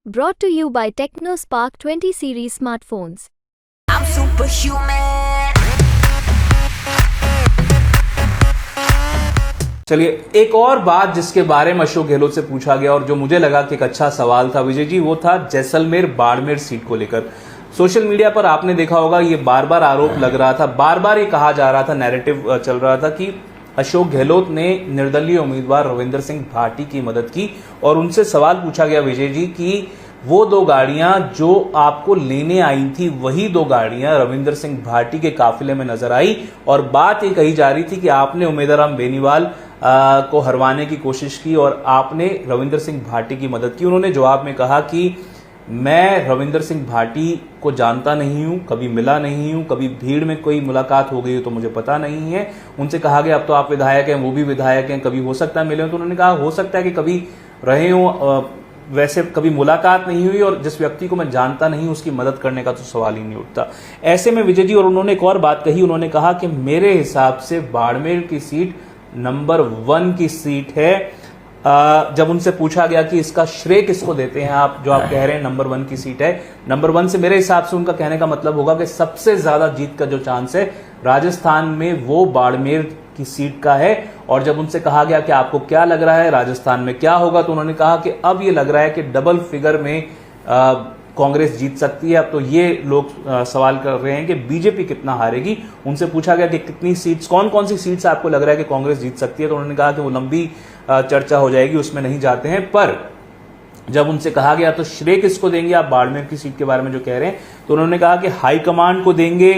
Brought to you by TechnoSpark 20 series smartphones. I'm superhuman. चलिए, एक और बात जिसके बारे में अशोक गहलोत से पूछा गया और जो मुझे लगा कि एक अच्छा सवाल था विजय जी, वो था जैसलमेर बाड़मेर सीट को लेकर। सोशल मीडिया पर आपने देखा होगा, ये बार बार आरोप लग रहा था, बार बार ये कहा जा रहा था, नैरेटिव चल रहा था कि अशोक गहलोत ने निर्दलीय उम्मीदवार रविंदर सिंह भाटी की मदद की और उनसे सवाल पूछा गया विजय जी कि वो दो गाड़ियां जो आपको लेने आई थी, वही दो गाड़ियां रविंदर सिंह भाटी के काफिले में नजर आई और बात ये कही जा रही थी कि आपने उमेदराम बेनीवाल को हरवाने की कोशिश की और आपने रविंदर सिंह भाटी की मदद की। उन्होंने जवाब में कहा कि मैं रविंदर सिंह भाटी को जानता नहीं हूं, कभी मिला नहीं हूं, कभी भीड़ में कोई मुलाकात हो गई हो तो मुझे पता नहीं है। उनसे कहा गया अब तो आप विधायक हैं, वो भी विधायक हैं, कभी हो सकता है मिले हो, तो उन्होंने कहा हो सकता है कि कभी रहे हो, वैसे कभी मुलाकात नहीं हुई और जिस व्यक्ति को मैं जानता नहीं उसकी मदद करने का तो सवाल ही नहीं उठता। ऐसे में विजय जी, और उन्होंने एक और बात कही, उन्होंने कहा कि मेरे हिसाब से बाड़मेर की सीट नंबर 1 की सीट है। जब उनसे पूछा गया कि इसका श्रेय किसको देते हैं आप, जो आप कह रहे हैं नंबर 1 की सीट है, नंबर 1 से मेरे हिसाब से उनका कहने का मतलब होगा कि सबसे ज्यादा जीत का जो चांस है राजस्थान में वो बाड़मेर की सीट का है। और जब उनसे कहा गया कि आपको क्या लग रहा है राजस्थान में क्या होगा, तो उन्होंने कहा कि अब ये लग रहा है कि डबल फिगर में कांग्रेस जीत सकती है। अब तो ये लोग सवाल कर रहे हैं कि बीजेपी कितना हारेगी। उनसे पूछा गया कि कितनी सीट्स, कौन कौन सी सीट्स आपको लग रहा है कि कांग्रेस जीत सकती है, तो उन्होंने कहा कि वो लंबी चर्चा हो जाएगी, उसमें नहीं जाते हैं। पर जब उनसे कहा गया तो श्रेय किसको देंगे आप बाड़मेर की सीट के बारे में जो कह रहे हैं, तो उन्होंने कहा कि हाईकमांड को देंगे,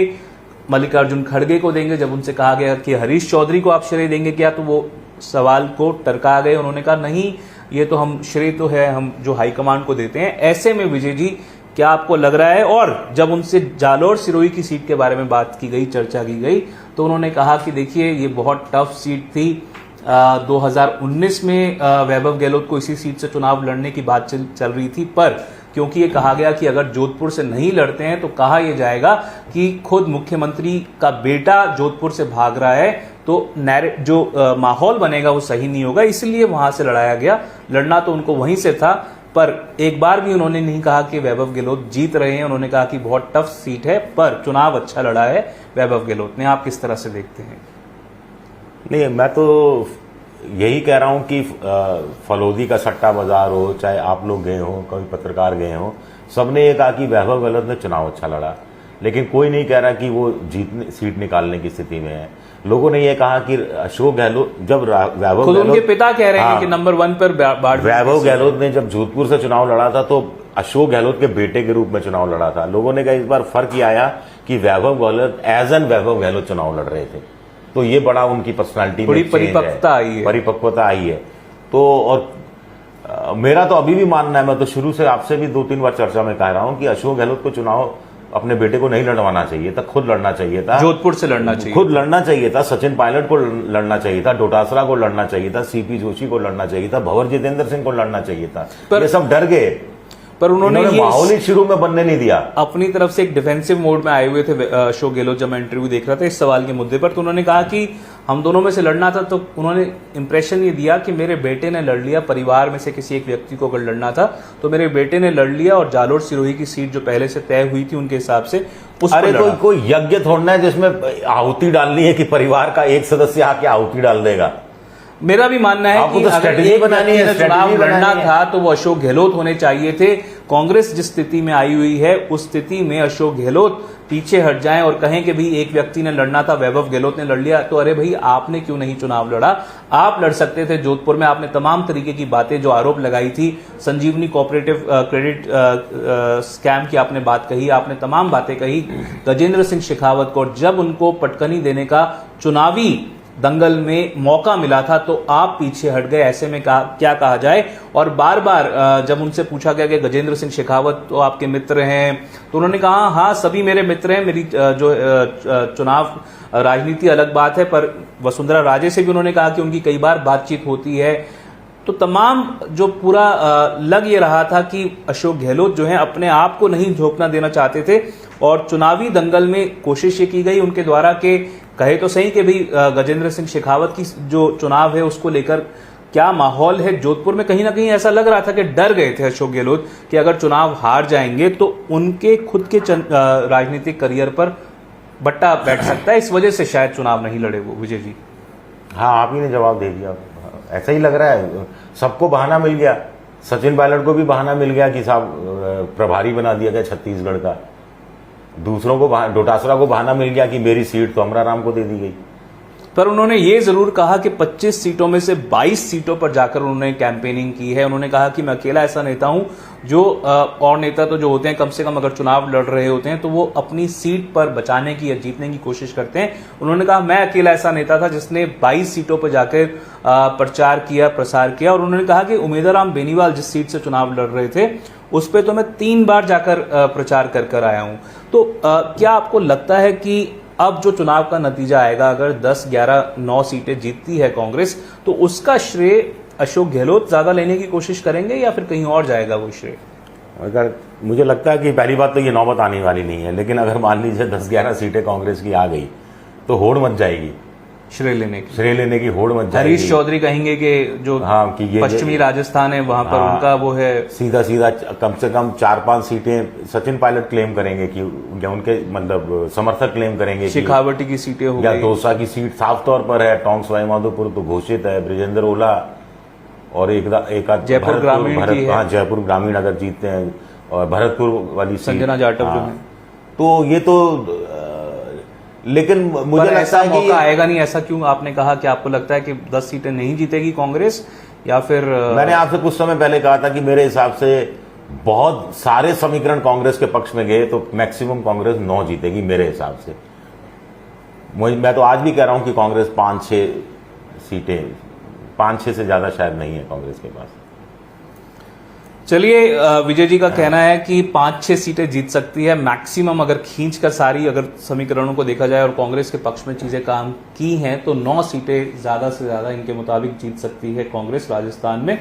मल्लिकार्जुन खड़गे को देंगे। जब उनसे कहा गया कि हरीश चौधरी को आप श्रेय देंगे क्या, तो वो सवाल को टरका गए। उन्होंने कहा नहीं, ये तो हम श्रेय तो है हम जो हाईकमांड को देते हैं। ऐसे में विजय जी, क्या आपको लग रहा है? और जब उनसे जालोर सिरोही की सीट के बारे में बात की गई, चर्चा की गई, तो उन्होंने कहा कि देखिए ये बहुत टफ सीट थी। 2019 में वैभव गहलोत को इसी सीट से चुनाव लड़ने की बात चल रही थी, पर क्योंकि ये कहा गया कि अगर जोधपुर से नहीं लड़ते हैं तो कहा यह जाएगा कि खुद मुख्यमंत्री का बेटा जोधपुर से भाग रहा है, तो जो माहौल बनेगा वो सही नहीं होगा, इसलिए वहां से लड़ाया गया। लड़ना तो उनको वहीं से था, पर एक बार भी उन्होंने नहीं कहा कि वैभव गहलोत जीत रहे हैं। उन्होंने कहा कि बहुत टफ सीट है, पर चुनाव अच्छा लड़ा है वैभव गहलोत ने। आप किस तरह से देखते हैं? नहीं, मैं तो यही कह रहा हूं कि फलौदी का सट्टा बाजार हो, चाहे आप लोग गए हो, कभी पत्रकार गए हो, सबने ये कहा कि वैभव गहलोत ने चुनाव अच्छा लड़ा, लेकिन कोई नहीं कह रहा कि वो सीट निकालने की स्थिति में है। लोगों ने ये कहा कि अशोक गहलोत, जब वैभव खुद उनके पिता कह रहे हैं कि नंबर 1 पर वैभव गहलोत ने जब जोधपुर से चुनाव लड़ा था तो अशोक गहलोत के बेटे के रूप में चुनाव लड़ा था। लोगों ने कहा इस बार फर्क ये आया कि वैभव गहलोत एज एन वैभव गहलोत चुनाव लड़ रहे थे, तो ये बड़ा उनकी पर्सनालिटी में परिपक्वता आई है। तो और मेरा तो अभी भी मानना है, मैं तो शुरू से आपसे भी 2-3 बार चर्चा में कह रहा हूं कि अशोक गहलोत को चुनाव अपने बेटे को नहीं लड़वाना चाहिए था, खुद लड़ना चाहिए था, जोधपुर से लड़ना चाहिए, खुद लड़ना चाहिए था, सचिन पायलट को लड़ना चाहिए था, डोटासरा को लड़ना चाहिए था, सीपी जोशी को लड़ना चाहिए था, भंवर जितेंद्र सिंह को लड़ना चाहिए था। ये सब डर गए, पर उन्होंने माहौल ही शुरू में बनने नहीं दिया। अपनी तरफ से एक डिफेंसिव मोड में आए हुए थे अशोक गहलोत। जब मैं इंटरव्यू देख रहा था इस सवाल के मुद्दे पर, तो उन्होंने कहा कि हम दोनों में से लड़ना था, तो उन्होंने इंप्रेशन ये दिया कि मेरे बेटे ने लड़ लिया, परिवार में से किसी एक व्यक्ति को अगर लड़ना था तो मेरे बेटे ने लड़ लिया, और जालोर सिरोही की सीट जो पहले से तय हुई थी उनके हिसाब से उस अरे कोई यज्ञ थोड़ना है जिसमें आहुति डालनी है कि परिवार का एक सदस्य आके आहुति डाल देगा। मेरा भी मानना है कि अगर एक व्यक्ति ने चुनाव लड़ना था तो वो अशोक गहलोत होने चाहिए थे। कांग्रेस जिस स्थिति में आई हुई है उस स्थिति में अशोक गहलोत पीछे हट जाएं और कहें कि भाई एक व्यक्ति ने लड़ना था, वैभव गहलोत ने लड़ लिया, तो अरे भाई आपने क्यों नहीं चुनाव लड़ा? आप लड़ सकते थे जोधपुर में। आपने तमाम तरीके की बातें जो आरोप लगाई थी, संजीवनी कोऑपरेटिव क्रेडिट स्कैम की आपने बात कही, आपने तमाम बातें कही गजेंद्र सिंह शेखावत को, जब उनको पटकनी देने का चुनावी दंगल में मौका मिला था तो आप पीछे हट गए। ऐसे में क्या कहा जाए? और बार बार जब उनसे पूछा गया कि गजेंद्र सिंह शेखावत तो आपके मित्र हैं, तो उन्होंने कहा हाँ सभी मेरे मित्र हैं, मेरी जो चुनाव राजनीति अलग बात है, पर वसुंधरा राजे से भी उन्होंने कहा कि उनकी कई बार बातचीत होती है। तो तमाम जो पूरा लग ये रहा था कि अशोक गहलोत जो है अपने आप को नहीं झोंकना देना चाहते थे, और चुनावी दंगल में कोशिश ये की गई उनके द्वारा कि कहे तो सही कि भाई गजेंद्र सिंह शेखावत की जो चुनाव है उसको लेकर क्या माहौल है जोधपुर में? कहीं ना कहीं ऐसा लग रहा था कि डर गए थे अशोक गहलोत कि अगर चुनाव हार जाएंगे तो उनके खुद के राजनीतिक करियर पर बट्टा बैठ सकता है, इस वजह से शायद चुनाव नहीं लड़े वो। विजय जी, हाँ, आप ही ने जवाब दे दिया। ऐसा ही लग रहा है, सबको बहाना मिल गया। सचिन पायलट को भी बहाना मिल गया कि साहब प्रभारी बना दिया गया छत्तीसगढ़ का। दूसरों को डोटासरा को बहाना मिल गया कि मेरी सीट तो अमरा राम को दे दी गई। पर उन्होंने ये जरूर कहा कि 25 सीटों में से 22 सीटों पर जाकर उन्होंने कैंपेनिंग की है। उन्होंने कहा कि मैं अकेला ऐसा नेता हूं जो और नेता तो जो होते हैं कम से कम अगर चुनाव लड़ रहे होते हैं तो वो अपनी सीट पर बचाने की या जीतने की कोशिश करते हैं। उन्होंने कहा मैं अकेला ऐसा नेता था जिसने 22 सीटों पर जाकर प्रचार किया, प्रसार किया। और उन्होंने कहा कि उमेदराम बेनीवाल जिस सीट से चुनाव लड़ रहे थे उस पर तो मैं 3 बार जाकर प्रचार कर आया हूं। तो क्या आपको लगता है कि अब जो चुनाव का नतीजा आएगा, अगर 10, 11, 9 सीटें जीतती है कांग्रेस, तो उसका श्रेय अशोक गहलोत ज्यादा लेने की कोशिश करेंगे या फिर कहीं और जाएगा वो श्रेय? अगर मुझे लगता है कि पहली बात तो ये नौबत आने वाली नहीं है, लेकिन अगर मान लीजिए 10-11 सीटें कांग्रेस की आ गई तो होड़ मच जाएगी, श्रेय लेने की होड़ मच जाएगी। हरीश चौधरी कहेंगे कि जो कि ये पश्चिमी राजस्थान है वहां पर उनका वो है, सीधा कम से कम 4-5 सीटें सचिन पायलट क्लेम करेंगे कि या उनके मतलब समर्थक क्लेम करेंगे। शेखावटी की सीटें हो या गई, दौसा की सीट साफ तौर पर है, टोंक सवाईमाधोपुर तो घोषित है, ब्रिजेंद्र ओला और एक जयपुर ग्रामीण की है। हाँ, जयपुर ग्रामीण अगर जीतते हैं, और भरतपुर वाली सीट संजना जाटव जो है। तो ये तो लेकिन मुझे लगता है कि मौका आएगा नहीं। ऐसा क्यों आपने कहा कि आपको लगता है कि 10 सीटें नहीं जीतेगी कांग्रेस, या फिर? मैंने आपसे कुछ समय पहले कहा था कि मेरे हिसाब से बहुत सारे समीकरण कांग्रेस के पक्ष में गए तो मैक्सिमम कांग्रेस 9 जीतेगी मेरे हिसाब से। मैं तो आज भी कह रहा हूं कि कांग्रेस 5-6 सीटें, 5-6 से ज्यादा शायद नहीं है कांग्रेस के पास। चलिए, विजय जी का कहना है कि 5-6 सीटें जीत सकती है मैक्सिमम, अगर खींचकर सारी अगर समीकरणों को देखा जाए और कांग्रेस के पक्ष में चीजें काम की हैं तो 9 सीटें ज्यादा से ज्यादा इनके मुताबिक जीत सकती है कांग्रेस राजस्थान में।